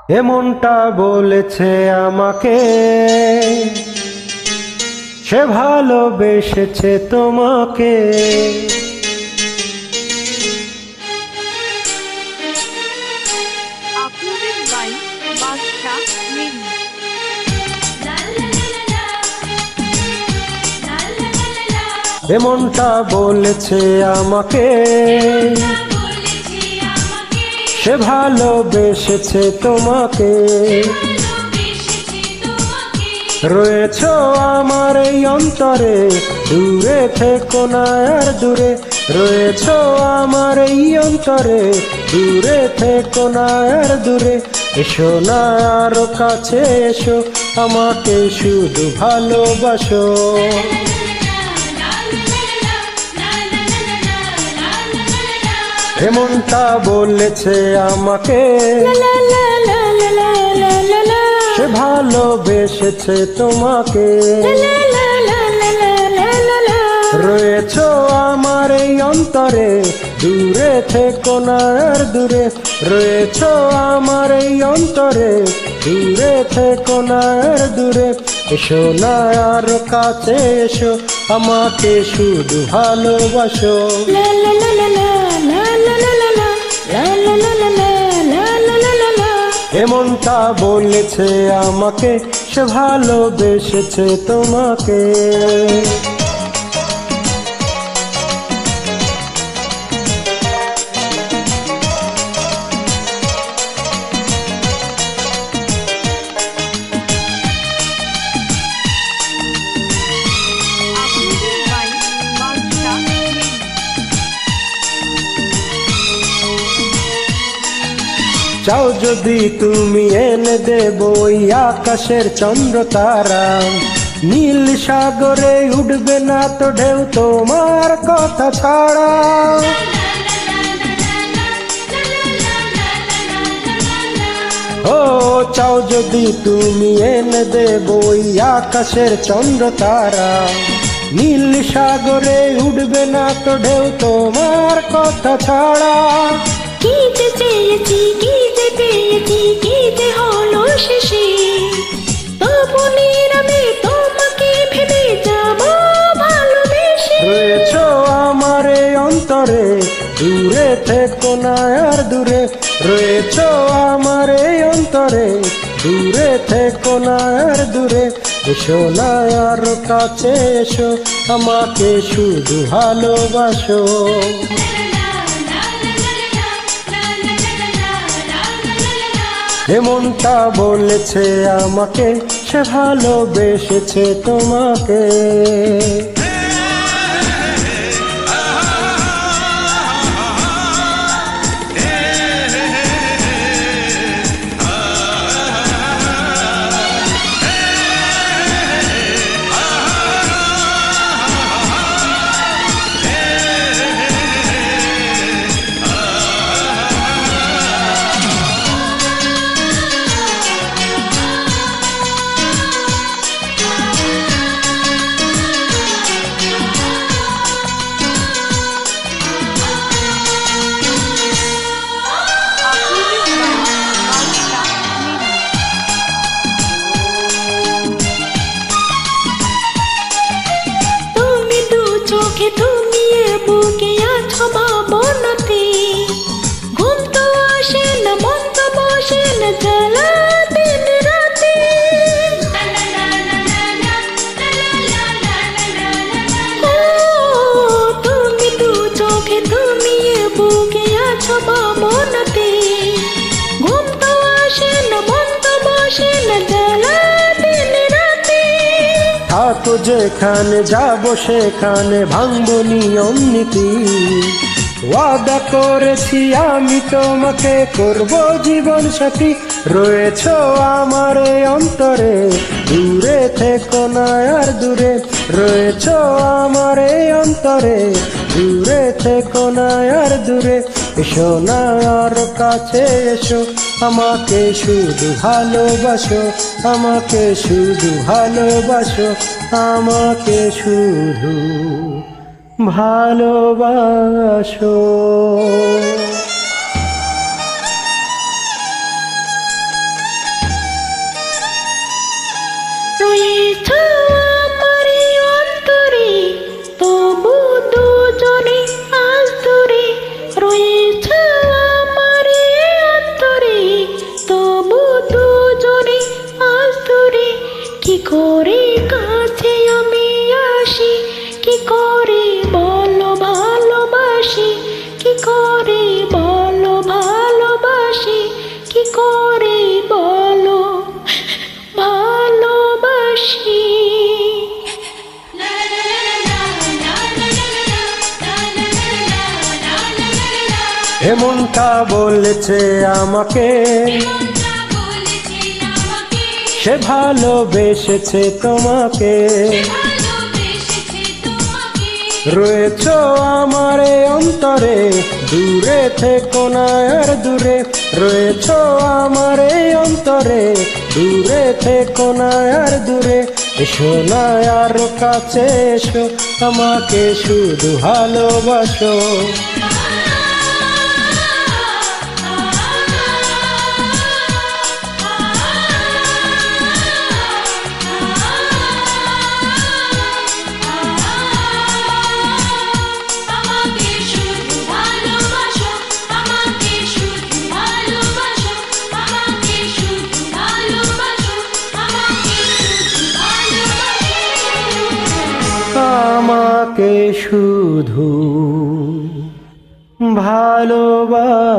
এমনটা বলেছে আমাকে, সে ভালোবেসেছে তোমাকে। আপনাদের বাই বাদশা মেরি। এমনটা বলেছে আমাকে, সে ভালোবেসেছে তোমাকে। রয়েছ আমার এই অন্তরে, দূরে থেকো না আর দূরে। রয়েছ আমার এই অন্তরে, দূরে থেকো না আর দূরে। এসো না আরো কাছে এসো, আমাকে শুধু ভালোবাসো। এমনটা বলেছে আমাকে, সে ভালোবেসেছে তোমাকে। রয়েছ আমার এই অন্তরে, দূরে থেকো না আর দূরে। রয়েছ আমার এই অন্তরে, দূরে থেকো না আর দূরে। এসো না আর কাছে এসো, আমাকে শুধু ভালোবাসো। এমনটা বলেছে আমাকে, সে ভালোবেসেছে তোমাকে। আপনাদের বাই বাদশা মেরি। চাও যদি তুমি এনে দেব ওই আকাশের চন্দ্র তারা। নীল সাগরে উঠবে না তো ঢেউ তোমার কথা ছাড়া। ও চাও যদি তুমি এনে দেব ওই আকাশের চন্দ্র তারা। নীল সাগরে উঠবে না তো ঢেউ তোমার কথা ছাড়া। কি যে চেয়েছি, কি যে পেয়েছি, কি যে হলো শেষে, তবু নীরবে তোমাকে ভেবে যাব ভালোবেসে। রয়েছ আমার এই অন্তরে, দূরে থেকো না আর দূরে। রয়েছ আমার এই অন্তরে, দূরে থেকো না আর দূরে। এসো না আর কাছে এসো, আমাকে শুধু ভালোবাসো। এমনটা বলেছে আমাকে, সে ভালোবেসেছে তোমাকে। আপনাদের বাই বাদশা মেরি। তুমি দু চোখে, তুমি এ বুকে আছো ভাবনাতে। ঘুম তো আসে না, মন তো বসে না, জ্বালা দিন রাতে। ও তুমি দু চোখে, তুমি এ বুকে আছো ভাবনাতে। ঘুম তো আসে না, মন তো বসে না, জ্বালা দিন রাতে। থাকো যেখানে যাব সেখানে ভাঙবো নিয়ম নীতি। ওয়াদা করেছি আমি তোমাকে, করব জীবন সাথী। রয়েছ আমার এই অন্তরে, দূরে থেকো না আর দূরে। রয়েছ আমার এই অন্তরে, দূরে থেকো না আর দূরে। এসো না আর কাছে এসো, আমাকে শুধু ভালোবাসো। আমাকে শুধু ভালোবাসো, আমাকে শুধু ভালোবাসো। করে কাছে আমি আসি, কি করে বলো ভালোবাসি, কি করে বলো ভালোবাসি, কি করে বলো ভালোবাসি। এমনটা বলেছে আমাকে, সে ভালোবেসেছে তোমাকে। রয়েছো আমার এই অন্তরে, দূরে থেকো না আর দূরে। রয়েছো আমার এই অন্তরে, দূরে থেকো না আর দূরে। এসো না আর কাছে এসো, আমাকে শুধু ভালোবাসো। আমাকে শুধু ভালোবাসো।